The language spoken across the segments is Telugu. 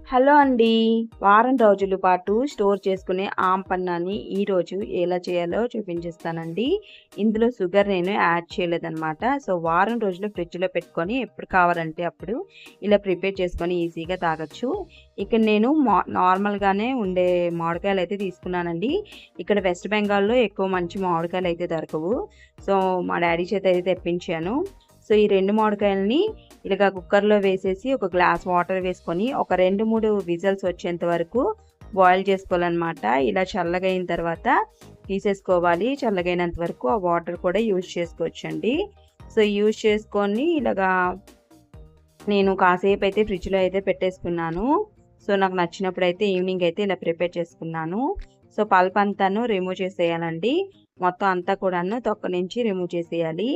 హలో అండి. వారం రోజుల పాటు స్టోర్ చేసుకునే ఆంపన్నాని ఈరోజు ఎలా చేయాలో చూపించేస్తానండి. ఇందులో షుగర్ నేను యాడ్ చేయలేదనమాట. సో, వారం రోజులు ఫ్రిడ్జ్‌లో పెట్టుకొని ఎప్పుడు కావాలంటే అప్పుడు ఇలా ప్రిపేర్ చేసుకొని ఈజీగా తాగొచ్చు. ఇక్కడ నేను నార్మల్‌గానే ఉండే మామిడికాయలైతే తీసుకున్నానండి. ఇక్కడ వెస్ట్ బెంగాల్‌లో ఎక్కువ మంచి మామిడికాయలైతే దొరకవు. సో, మా డ్యాడీ చేత అయితే తెప్పించాను. సో, ఈ 2 మామిడికాయలని ఇలాగ కుక్కర్‌లో వేసేసి ఒక గ్లాస్ వాటర్ వేసుకొని ఒక 2, 3 విజిల్స్ వచ్చేంత వరకు బాయిల్ చేసుకోవాలనమాట. ఇలా చల్లగయిన తర్వాత తీసేసుకోవాలి. చల్లగైనంత వరకు ఆ వాటర్ కూడా యూజ్ చేసుకోవచ్చండి. సో, యూజ్ చేసుకొని ఇలాగా నేను కాసేపయితే ఫ్రిడ్జ్‌లో అయితే పెట్టేసుకున్నాను. సో, నాకు నచ్చినప్పుడైతే ఈవినింగ్ అయితే ఇలా ప్రిపేర్ చేసుకున్నాను. సో, పల్ప్ అంతాను రిమూవ్ చేసేయాలండి. మొత్తం అంతా కూడాను తొక్క నుంచి రిమూవ్ చేసేయాలి.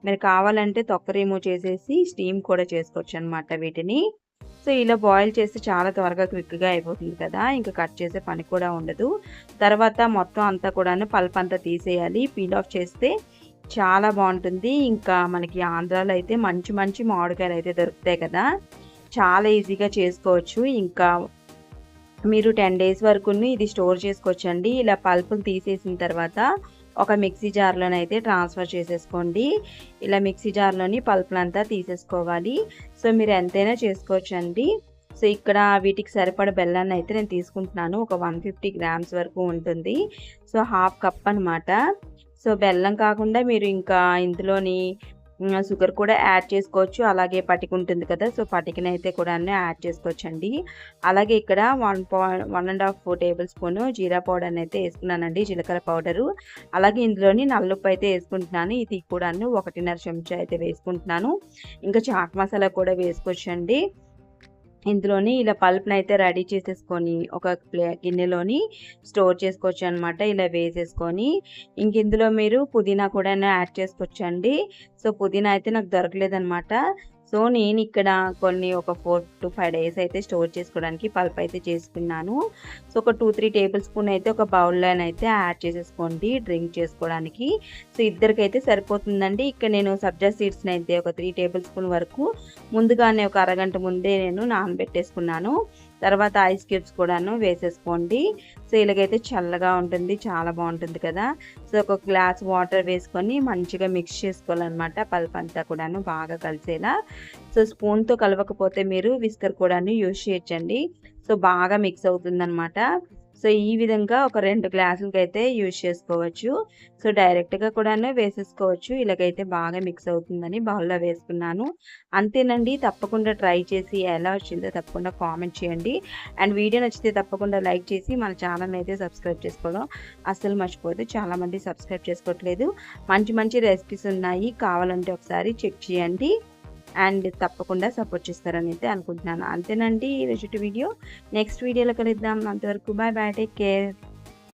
మీరు కావాలంటే తొక్క రిమూవ్ చేసేసి స్టీమ్ కూడా చేసుకోవచ్చనమాట వీటిని. సో, ఇలా బాయిల్ చేస్తే చాలా త్వరగా క్విక్‌గా అయిపోతుంది కదా! ఇంకా కట్ చేసే పని కూడా ఉండదు. తర్వాత మొత్తం అంతా కూడాను పల్ప్ అంతా తీసేయాలి. పీల్ ఆఫ్ చేస్తే చాలా బావుంటుంది. ఇంకా మనకి ఆంధ్రాలో అయితే మంచి మంచి మామిడికాయలైతే దొరుకుతాయి కదా! చాలా ఈజీగా చేసుకోవచ్చు. ఇంకా మీరు 10 డేస్ వరకును ఇది స్టోర్ చేసుకోవచ్చండి. ఇలా పల్పులు తీసేసిన తర్వాత ఒక మిక్సీ జార్‌లోనైతే ట్రాన్స్‌ఫర్ చేసేసుకోండి. ఇలా మిక్సీ జార్‌లోని పల్పులంతా తీసేసుకోవాలి. సో, మీరు ఎంతైనా చేసుకోవచ్చండి. సో, ఇక్కడ వీటికి సరిపడా బెల్లాన్నయితే నేను తీసుకుంటున్నాను. ఒక 150 గ్రామ్స్ వరకు ఉంటుంది. సో, హాఫ్ కప్ అనమాట. సో, బెల్లం కాకుండా మీరు ఇంకా ఇందులోని షుగర్ కూడా యాడ్ చేసుకోవచ్చు. అలాగే పటిక ఉంటుంది కదా! సో, పటికనైతే కూడాను యాడ్ చేసుకోవచ్చండి. అలాగే ఇక్కడ 1 ½ టేబుల్ స్పూను జీరా పౌడర్‌నైతే ఏసుకున్నానండి. జీలకర్ర పౌడరు. అలాగే ఇందులోని నల్లుప్పు అయితే ఏసుకుంటున్నాను. ఇది కూడాను 1½ చెంచా అయితే వేసుకుంటున్నాను. ఇంకా చాట్ మసాలా కూడా వేసుకోవచ్చండి. ఇందులోని ఇలా పల్ప్‌నైతే రెడీ చేసేసుకొని ఒక గిన్నెలోని స్టోర్ చేసుకోవచ్చనమాట. ఇలా వేసేసుకొని ఇంక ఇందులో మీరు పుదీనా కూడాను యాడ్ చేసుకోవచ్చండి. సో, పుదీనా అయితే నాకు దొరకలేదనమాట. సో, నేనిక్కడ కొన్ని ఒక 4-5 డేస్ అయితే స్టోర్ చేసుకోవడానికి పల్ప్ అయితే చేసుకున్నాను. సో, ఒక 2-3 టేబుల్ స్పూన్ అయితే ఒక బౌల్‌లోనైతే యాడ్ చేసేసుకోండి డ్రింక్ చేసుకోవడానికి. సో, ఇద్దరికైతే సరిపోతుందండి. ఇక్కడ నేను సబ్జా సీడ్స్‌నైతే ఒక 3 టేబుల్ స్పూన్ వరకు ముందుగానే ఒక అరగంట ముందే నేను నానబెట్టేసుకున్నాను. తర్వాత ఐస్ క్యూబ్స్ కూడాను వేసేసుకోండి. సో, ఇలాగైతే చల్లగా ఉంటుంది. చాలా బావుంటుంది కదా! సో, ఒక గ్లాస్ వాటర్ వేసుకొని మంచిగా మిక్స్ చేసుకోవాలనమాట. పల్ప్ అంతా కూడాను బాగా కలిసేలా. సో, స్పూన్‌తో కలవకపోతే మీరు విస్కర్ కూడాను యూజ్ చేయొచ్చండి. సో, బాగా మిక్స్ అవుతుందనమాట. సో, ఈ విధంగా ఒక 2 గ్లాసులకైతే యూజ్ చేసుకోవచ్చు. సో, డైరెక్ట్‌గా కూడాను వేసేసుకోవచ్చు. ఇలాగైతే బాగా మిక్స్ అవుతుందని బౌల్‌లో వేసుకున్నాను. అంతేనండి. తప్పకుండా ట్రై చేసి ఎలా వచ్చిందో తప్పకుండా కామెంట్ చేయండి. అండ్ వీడియో నచ్చితే తప్పకుండా లైక్ చేసి మన ఛానల్‌ని అయితే సబ్స్క్రైబ్ చేసుకోవడం అస్సలు మర్చిపోవద్దు. చాలామంది సబ్స్క్రైబ్ చేసుకోవట్లేదు. మంచి మంచి రెసిపీస్ ఉన్నాయి. కావాలంటే ఒకసారి చెక్ చేయండి. అండ్ తప్పకుండా సపోర్ట్ చేస్తారని అయితే అనుకుంటున్నాను. అంతేనండి ఈరోజుటి వీడియో. నెక్స్ట్ వీడియోలో కలుద్దాం. అంతవరకు బాయ్ బాయ్. Take care.